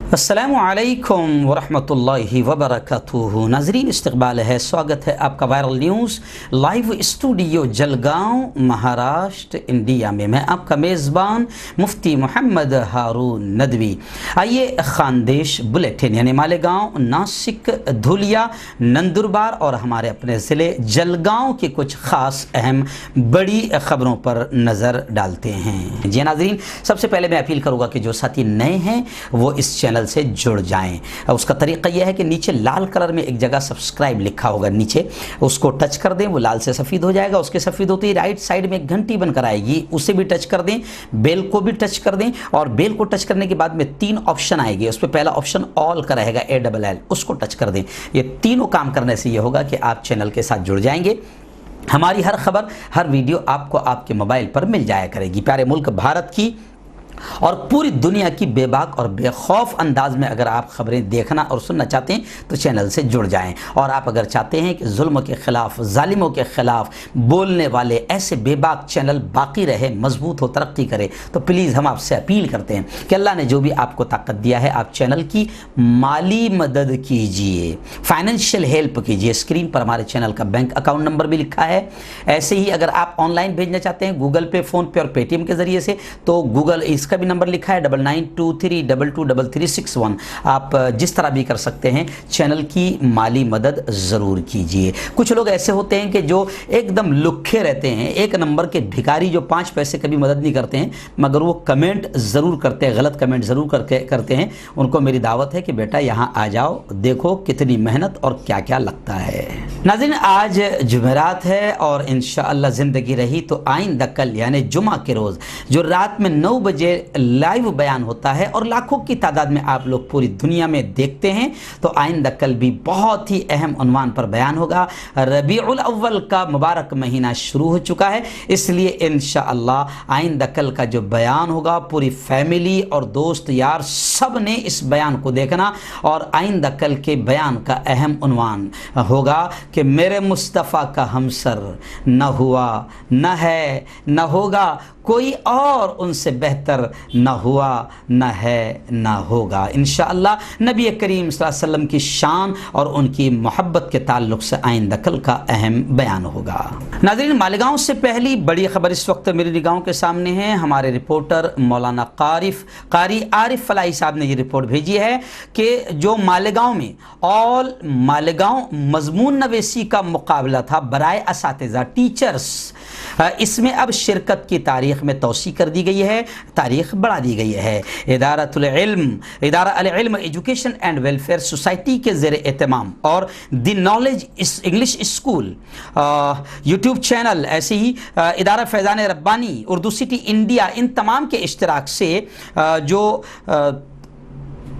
अस्सलामु अलैकुम वरहमतुल्लाहि वबरकातुहू। नाज़रीन, इस्तक़बाल है, स्वागत है आपका viral news live studio Jalgaon, Maharashtra, India में। मैं आपका मेज़बान मुफ्ती मोहम्मद हारून नदवी। आइए खानदेश बुलेटिन यानी मालेगांव, नासिक, धुलिया, नंदुरबार और हमारे अपने ज़िले जलगांव की कुछ ख़ास अहम बड़ी ख़बरों पर नज़र डालते हैं। जी नाज़रीन, सबसे पहले मैं अपील करूँगा कि जो साथी नए हैं वो इस चैनल से जुड़ जाएं। उसका तरीका यह है कि नीचे लाल कलर में एक जगह सब्सक्राइब लिखा होगा, नीचे उसको टच कर दें, वो लाल से सफ़ेद हो जाएगा। उसके सफ़ेद होते ही राइट साइड में एक घंटी बनकर आएगी, उसे भी टच कर दें, बेल को भी टच कर दें और बेल को टच करने के बाद में 3 ऑप्शन आएंगे। उस पर पहला ऑप्शन ऑल का रहेगा, ALL, उसको टच कर दें। ये तीनों काम करने से ये होगा कि आप चैनल के साथ जुड़ जाएंगे। हमारी हर खबर, हर वीडियो आपको आपके मोबाइल पर मिल जाया करेगी। प्यारे मुल्क भारत की और पूरी दुनिया की बेबाक और बेखौफ अंदाज में अगर आप खबरें देखना और सुनना चाहते हैं तो चैनल से जुड़ जाएं। और आप अगर चाहते हैं कि जुल्म के ख़िलाफ़, जालिमों के ख़िलाफ़ बोलने वाले ऐसे बेबाक चैनल बाकी रहे, मजबूत हो, तरक्की करे, तो प्लीज़ हम आपसे अपील करते हैं कि अल्लाह ने जो भी आपको ताकत दिया है, आप चैनल की माली मदद कीजिए, फाइनेंशियल हेल्प कीजिए। स्क्रीन पर हमारे चैनल का बैंक अकाउंट नंबर भी लिखा है। ऐसे ही अगर आप ऑनलाइन भेजना चाहते हैं गूगल पे, फ़ोन पे और पेटीएम के ज़रिए से, तो गूगल इसका भी नंबर लिखा है 9923222361। आप जिस तरह भी कर सकते हैं, चैनल की माली मदद ज़रूर कीजिए। कुछ लोग ऐसे होते हैं कि जो एकदम लुखे रहते हैं, एक नंबर के भिखारी, जो 5 पैसे कभी मदद नहीं करते हैं, मगर वो कमेंट ज़रूर करते हैं, गलत कमेंट ज़रूर करते हैं। उनको मेरी दावत है कि बेटा यहाँ आ जाओ, देखो कितनी मेहनत और क्या क्या लगता है। नाज़रीन, आज जुमेरात है और इंशाअल्लाह ज़िंदगी रही तो आइंदा कल यानी जुमा के रोज़ जो रात में 9 बजे लाइव बयान होता है और लाखों की तादाद में आप लोग पूरी दुनिया में देखते हैं, तो आइंदा कल भी बहुत ही अहम उन्वान पर बयान होगा। रबीउल अव्वल का मुबारक महीना शुरू हो चुका है, इसलिए इंशाअल्लाह आइंदा कल का जो बयान होगा, पूरी फैमिली और दोस्त यार सब ने इस बयान को देखना। और आइंदा कल के बयान का अहम उन्वान होगा कि मेरे मुस्तफ़ा का हमसर न हुआ, न है, न होगा, कोई और उनसे बेहतर न हुआ, न है, न होगा। इंशाअल्लाह नबी करीम सल्लल्लाहु अलैहि वसल्लम की शान और उनकी मोहब्बत के ताल्लुक़ से आइंदा कल का अहम बयान होगा। नाज़रीन, मालेगांव से पहली बड़ी खबर इस वक्त मेरी निगाहों के सामने है। हमारे रिपोर्टर मौलाना कारी आरिफ फलाही साहब ने ये रिपोर्ट भेजी है कि जो मालेगांव में ऑल मालेगांव मजमून नवेसी का मुकाबला था बराए असातिज़ा, टीचर्स, इसमें अब शिरकत की तारीख़ में तौसी कर दी गई है, तारीख़ बढ़ा दी गई है। इदारा अल इल्म एजुकेशन एंड वेलफेयर सोसाइटी के ज़ेर एहतमाम और the knowledge English school YouTube channel, ऐसे ही इदारा फैज़ान रब्बानी, उर्दू सिटी इंडिया, इन तमाम के इश्तिराक से जो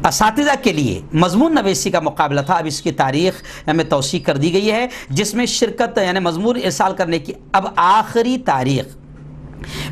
असातिज़ा के लिए मजमून नवेसी का मुकाबला था, अब इसकी तारीख़ में तौसी कर दी गई है, जिसमें शिरकत यानी मजमून इरसाल करने की अब आखिरी तारीख़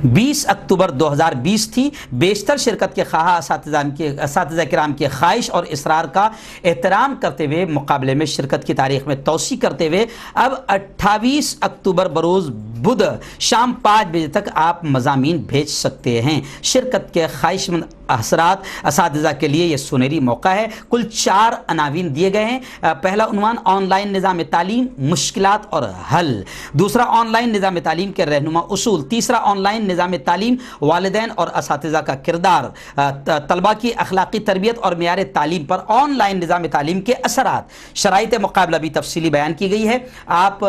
20 अक्टूबर 2020 थी। बेशतर शिरकत के ख़्वाह असातिज़ा किराम की ख्वाहिश और इसरार का एहतराम करते हुए मुकाबले में शिरकत की तारीख़ में तौसी करते हुए अब 28 अक्टूबर बरोज़ बुध शाम 5 बजे तक आप मज़ामीन भेज सकते हैं। शिरकत के ख्वाहिशमंद हज़रात असातिज़ा के लिए यह सुनहरी मौका है। कुल 4 अनावीन दिए गए हैं। पहला उन्वान ऑनलाइन निज़ाम तालीम, मुश्किलात और हल। दूसरा ऑनलाइन निज़ाम तालीम के रहनुमा उसूल। तीसरा ऑनलाइन निज़ाम तालीम, वालिदैन और असातिज़ा का किरदार। तलबा की अखलाकी तरबियत और मेयार तालीम पर ऑनलाइन निज़ाम तालीम के असरात। शराइत मुकाबला भी तफसीली बयान की गई है। आप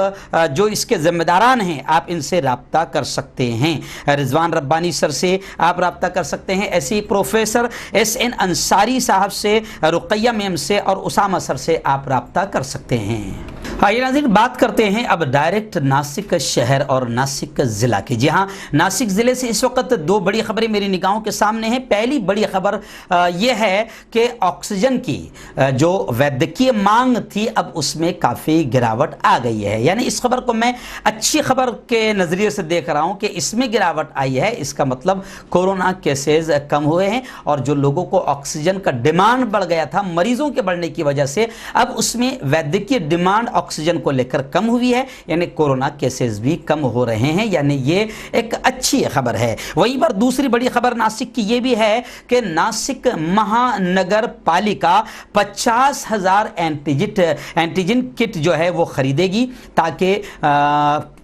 जो इसके ज़िम्मेदारान हैं, आप इनसे रब्ता कर सकते हैं। रिजवान रब्बानी सर से आप रब्ता कर सकते हैं, ऐसी प्रोफेसर SN अंसारी साहब से, रुक़ैया मैम से और उसामा सर से आप रब्ता कर सकते हैं। आइए नाज़रीन, बात करते हैं अब डायरेक्ट नासिक शहर और नासिक ज़िला की। जी हाँ, नासिक ज़िले से इस वक्त 2 बड़ी खबरें मेरी निगाहों के सामने हैं। पहली बड़ी खबर यह है कि ऑक्सीजन की जो वैद्यकीय मांग थी, अब उसमें काफ़ी गिरावट आ गई है। यानी इस खबर को मैं अच्छी खबर के नज़रिए से देख रहा हूँ कि इसमें गिरावट आई है। इसका मतलब कोरोना केसेस कम हुए हैं और जो लोगों को ऑक्सीजन का डिमांड बढ़ गया था मरीज़ों के बढ़ने की वजह से, अब उसमें वैद्यकीय डिमांड ऑक्सीजन को लेकर कम हुई है, यानी कोरोना केसेस भी कम हो रहे हैं, यानी ये एक अच्छी खबर है। वहीं पर दूसरी बड़ी खबर नासिक की ये भी है कि नासिक महानगर पालिका 50,000 एंटीजन किट जो है वो खरीदेगी, ताकि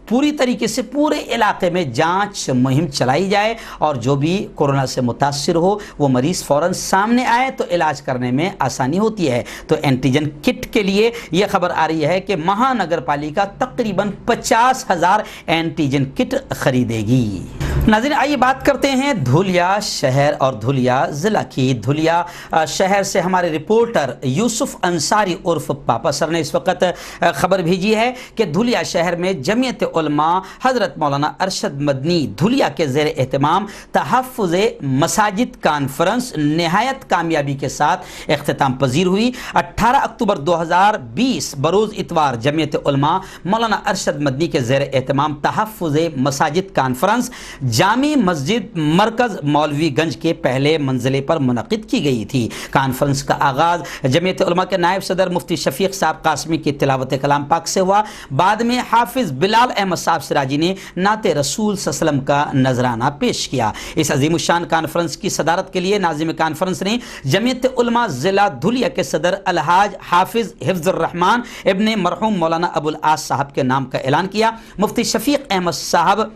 पूरी तरीके से पूरे इलाके में जांच मुहिम चलाई जाए और जो भी कोरोना से मुतासिर हो वो मरीज़ फ़ौरन सामने आए तो इलाज करने में आसानी होती है। तो एंटीजन किट के लिए ये खबर आ रही है कि महानगर पालिका तकरीबन 50,000 एंटीजन किट खरीदेगी। नाज़रीन, आइए बात करते हैं धुलिया शहर और धुलिया ज़िला की। धुलिया शहर से हमारे रिपोर्टर यूसुफ अंसारी उर्फ पापा सर ने इस वक्त खबर भेजी है कि धुलिया शहर में जमीयत उलमा हज़रत मौलाना अरशद मदनी धुलिया के ज़ेर एहतमाम तहफ़्फ़ुज़ मसाजिद कॉन्फ्रेंस नहायत कामयाबी के साथ इख्तिताम पजीर हुई। 18 अक्टूबर 2020 बरोज़ इतवार जमीयत उलमा मौलाना अरशद मदनी के ज़ेर एहतमाम तहफ़्फ़ुज़ मसाजिद कॉन्फ्रेंस जामी मस्जिद मरकज़ मौलवीगंज के पहले मंजिले पर मुनक़िद की गई थी। कॉन्फ्रेंस का आगाज़ जमीयत उलमा के नायब सदर मुफ्ती शफीक साहब कासमी की तिलावत कलाम पाक से हुआ। बाद में हाफिज़ बिलाल अहमद साहब सिराजी ने नाते रसूल सल्लल्लाहु अलैहि वसल्लम का नजराना पेश किया। इस अजीमुशान कॉन्फ्रेंस की सदारत के लिए नाज़िम कॉन्फ्रेंस ने जमीयत उलमा ज़िला धुलिया के सदर अलहाज हाफिज़ हिफ्ज़ुर रहमान इब्ने मरहूम मौलाना अबुल आस साहब के नाम का ऐलान किया। मुफ्ती शफीक अहमद साहब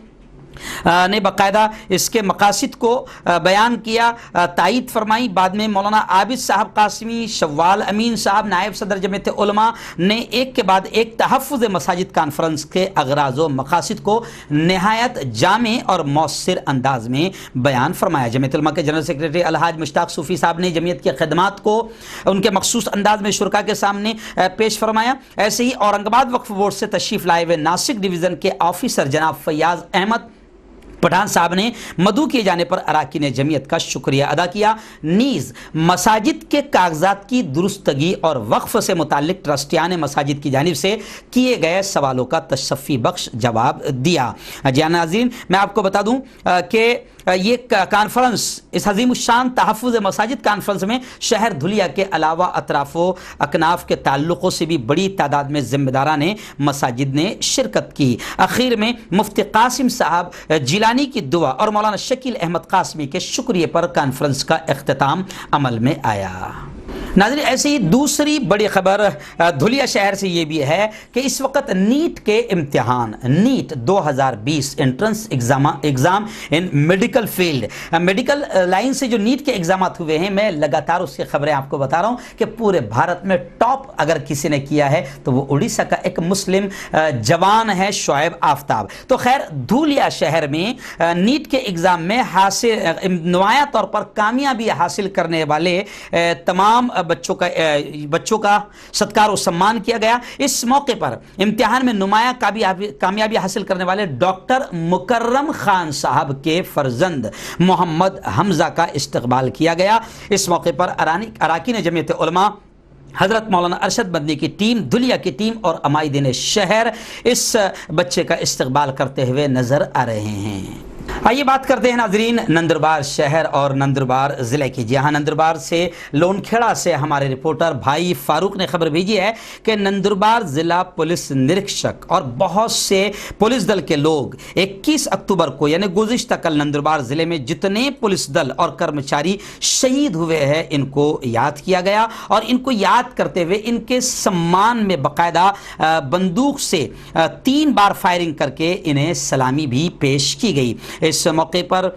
ने बाकायदा इसके मकासिद को बयान किया, तायीद फरमाई। बाद में मौलाना आबिद साहब कासमी, शव्वाल अमीन साहब नायब सदर जमीयत उलमा ने एक के बाद एक तहफ़्फ़ुज़ मसाजिद कॉन्फ्रेंस के अगराज़ व मकासिद को नहायत जामे और मौसर अंदाज में बयान फरमाया। जमीयत उलमा के जनरल सेक्रेटरी अलहाज मुश्ताक सूफ़ी साहब ने जमीयत की खदमात को उनके मखसूस अंदाज में शुरका के सामने पेश फरमाया। ऐसे ही औरंगाबाद वक्फ बोर्ड से तशरीफ़ लाए हुए नासिक डिवीज़न के ऑफिसर जनाब फैयाज़ अहमद पठान साहब ने मदू किए जाने पर अराकीन जमीयत का शुक्रिया अदा किया। नीज़ मसाजिद के कागजात की दुरुस्तगी और वक्फ से मुताल्लिक ट्रस्टियान मसाजिद की जानिब से किए गए सवालों का तशफ़ी बख्श जवाब दिया। जी नाज़रीन, मैं आपको बता दूं कि ये कॉन्फ्रेंस, इस अज़ीमुश्शान तहफ़्फ़ुज़ मसाजिद कॉन्फ्रेंस में शहर धुलिया के अलावा अतराफ़ो अकनाफ के ताल्लुक़ों से भी बड़ी तादाद में ज़िम्मेदारान मसाजिद ने शिरकत की। आखिर में मुफ्ती कासिम साहब जिलानी की दुआ और मौलाना शकील अहमद कासमी के शुक्रिया पर कॉन्फ्रेंस का इख्तिताम अमल में आया। नाज़रीन, ऐसे ही दूसरी बड़ी खबर धुलिया शहर से ये भी है कि इस वक्त नीट के इम्तिहान, NEET 2020 entrance exam in medical field, medical line से जो नीट के एग्ज़ाम हुए हैं, मैं लगातार उसकी खबरें आपको बता रहा हूँ कि पूरे भारत में टॉप अगर किसी ने किया है तो वो उड़ीसा का एक मुस्लिम जवान है शोएब आफ्ताब। तो खैर, धुलिया शहर में नीट के एग्ज़ाम में नुमाया तौर पर कामयाबी हासिल करने वाले तमाम बच्चों का सत्कार और सम्मान किया गया। इस मौके पर इम्तिहान में नुमाया कामयाबी हासिल करने वाले डॉक्टर मुकर्रम खान साहब के फर्जंद मोहम्मद हमजा का इस्तकबाल किया गया। इस मौके पर अराकीन जमीयत उलमा हज़रत मौलाना अरशद मदनी की टीम, धुलिया की टीम और अमाइदीन शहर इस बच्चे का इस्तकबाल करते हुए नजर आ रहे हैं। आइए बात करते हैं नाजरीन नंदुरबार शहर और नंदुरबार ज़िले की। जी हाँ, नंदुरबार से लोनखेड़ा से हमारे रिपोर्टर भाई फारूक ने खबर भेजी है कि नंदुरबार ज़िला पुलिस निरीक्षक और बहुत से पुलिस दल के लोग 21 अक्टूबर को यानी गुज़िश्ता कल नंदुरबार ज़िले में जितने पुलिस दल और कर्मचारी शहीद हुए हैं इनको याद किया गया और इनको याद करते हुए इनके सम्मान में बाकायदा बंदूक से 3 बार फायरिंग करके इन्हें सलामी भी पेश की गई। इस मौके पर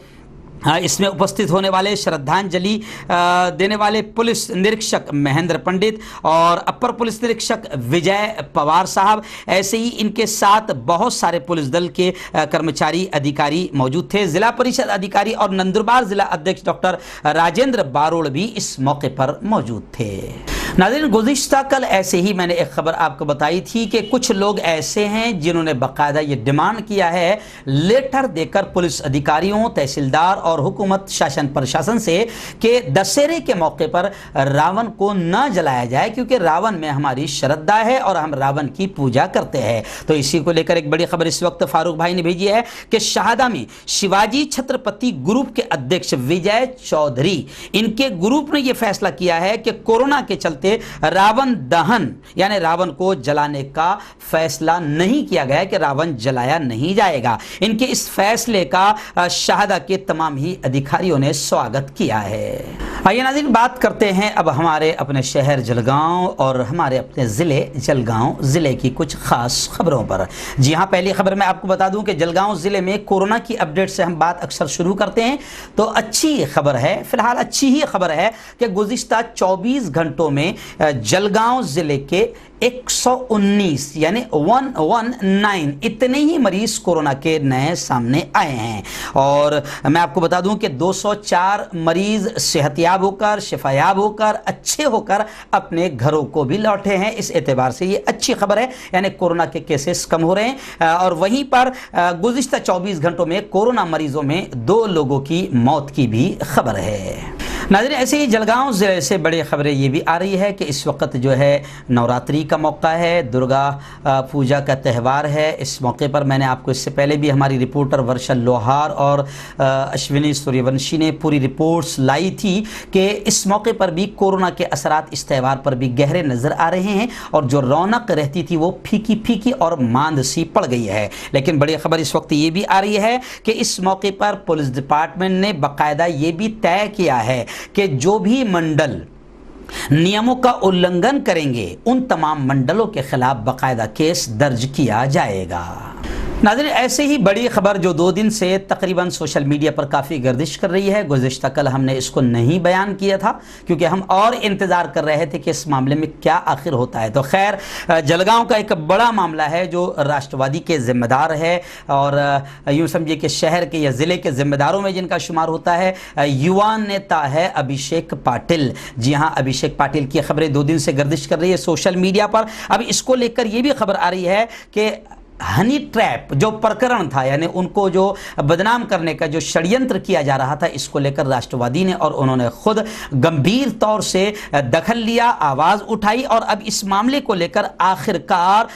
इसमें उपस्थित होने वाले श्रद्धांजलि देने वाले पुलिस निरीक्षक महेंद्र पंडित और अपर पुलिस निरीक्षक विजय पवार साहब, ऐसे ही इनके साथ बहुत सारे पुलिस दल के कर्मचारी अधिकारी मौजूद थे। जिला परिषद अधिकारी और नंदुरबार जिला अध्यक्ष डॉक्टर राजेंद्र बारोड़ भी इस मौके पर मौजूद थे। नाज़रीन, गुज़िश्ता कल ऐसे ही मैंने एक खबर आपको बताई थी कि कुछ लोग ऐसे हैं जिन्होंने बाकायदा ये डिमांड किया है लेटर देकर पुलिस अधिकारियों, तहसीलदार और हुकूमत शासन प्रशासन से कि दशहरे के मौके पर रावण को न जलाया जाए, क्योंकि रावण में हमारी श्रद्धा है और हम रावण की पूजा करते हैं। तो इसी को लेकर एक बड़ी खबर इस वक्त फारूक भाई ने भेजी है कि शाहदा में शिवाजी छत्रपति ग्रुप के अध्यक्ष विजय चौधरी, इनके ग्रुप ने यह फैसला किया है कि कोरोना के चलते चलते रावण दहन यानी रावण को जलाने का फैसला नहीं किया गया कि रावण जलाया नहीं जाएगा। इनके इस फैसले का शाहदा के तमाम ही अधिकारियों ने स्वागत किया है। आइए नाज़रीन, बात करते हैं अब हमारे अपने शहर जलगांव और हमारे अपने ज़िले जलगांव ज़िले की कुछ ख़ास खबरों पर। जी हाँ, पहली खबर मैं आपको बता दूं कि जलगांव ज़िले में कोरोना की अपडेट से हम बात अक्सर शुरू करते हैं, तो अच्छी खबर है, फिलहाल अच्छी ही खबर है कि गुज़िश्ता 24 घंटों में जलगांव ज़िले के 119 यानी 119 इतने ही मरीज कोरोना के नए सामने आए हैं। और मैं आपको बता दूं कि 204 मरीज सेहतयाब होकर, शिफायाब होकर, अच्छे होकर अपने घरों को भी लौटे हैं। इस एतबार से ये अच्छी खबर है, यानी कोरोना के केसेस कम हो रहे हैं। और वहीं पर गुज़िश्ता 24 घंटों में कोरोना मरीजों में 2 लोगों की मौत की भी खबर है। नाज़रीन, ऐसे ही जलगांव ज़िले से बड़ी खबरें ये भी आ रही है कि इस वक्त जो है नवरात्रि का मौका है, दुर्गा पूजा का त्यौहार है। इस मौके पर मैंने आपको इससे पहले भी हमारी रिपोर्टर वर्षा लोहार और अश्विनी सूर्यवंशी ने पूरी रिपोर्ट्स लाई थी कि इस मौके पर भी कोरोना के असरात इस त्यौहार पर भी गहरे नज़र आ रहे हैं और जो रौनक रहती थी वो फीकी फीकी और मांद सी पड़ गई है। लेकिन बड़ी खबर इस वक्त ये भी आ रही है कि इस मौके पर पुलिस डिपार्टमेंट ने बाकायदा ये भी तय किया है कि जो भी मंडल नियमों का उल्लंघन करेंगे उन तमाम मंडलों के खिलाफ बाकायदा केस दर्ज किया जाएगा। नाज़रीन, ऐसे ही बड़ी खबर जो 2 दिन से तकरीबन सोशल मीडिया पर काफ़ी गर्दिश कर रही है, गुज़िश्ता कल हमने इसको नहीं बयान किया था क्योंकि हम और इंतज़ार कर रहे थे कि इस मामले में क्या आखिर होता है। तो खैर, जलगांव का एक बड़ा मामला है जो राष्ट्रवादी के ज़िम्मेदार है और यूँ समझिए कि शहर के या ज़िले के ज़िम्मेदारों में जिनका शुमार होता है युवा नेता है अभिषेक पाटिल। जी हाँ, अभिषेक पाटिल की खबरें 2 दिन से गर्दिश कर रही है सोशल मीडिया पर। अब इसको लेकर ये भी खबर आ रही है कि हनी ट्रैप जो प्रकरण था, यानी उनको जो बदनाम करने का जो षड्यंत्र किया जा रहा था, इसको लेकर राष्ट्रवादी ने और उन्होंने खुद गंभीर तौर से दखल लिया, आवाज़ उठाई और अब इस मामले को लेकर आखिरकार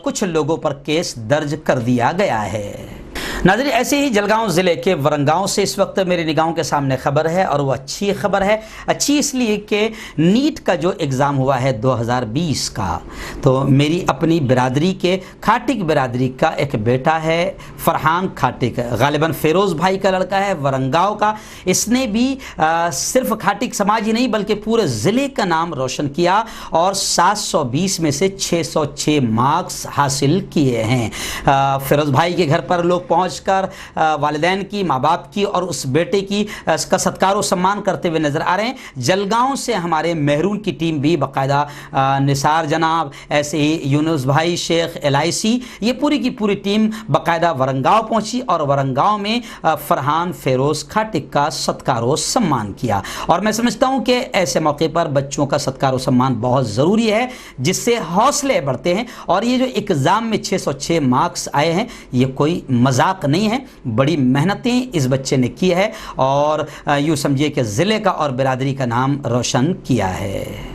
कुछ लोगों पर केस दर्ज कर दिया गया है। नाज़रीन, ऐसे ही जलगांव ज़िले के वरंगांव से इस वक्त मेरी निगाहों के सामने खबर है और वो अच्छी खबर है। अच्छी इसलिए कि नीट का जो एग्ज़ाम हुआ है 2020 का, तो मेरी अपनी बिरादरी के खाटिक बिरादरी का एक बेटा है फरहान खाटिक, गालिबन फ़िरोज़ भाई का लड़का है वरंगांव का। इसने भी सिर्फ खाटिक समाज ही नहीं बल्कि पूरे ज़िले का नाम रोशन किया और 720 में से 606 मार्क्स हासिल किए हैं। फ़िरोज़ भाई के घर पर लोग पहुँच कर वालिदैन की, माँ बाप की और उस बेटे की का सत्कार और सम्मान करते हुए नज़र आ रहे हैं। जलगांव से हमारे मेहरून की टीम भी बाकायदा निसार जनाब, ऐसे ही यूनुस भाई, शेख LIC, ये पूरी की पूरी टीम बाकायदा वरंगांव पहुंची और वरंगांव में फरहान फ़िरोज़ खाटिक का सत्कार और सम्मान किया। और मैं समझता हूं कि ऐसे मौके पर बच्चों का सत्कार और सम्मान बहुत ज़रूरी है, जिससे हौसले बढ़ते हैं। और ये जो एग्ज़ाम में 606 मार्क्स आए हैं, ये कोई मजाक नहीं है, बड़ी मेहनतें इस बच्चे ने की है और यूँ समझिए कि ज़िले का और बिरादरी का नाम रोशन किया है।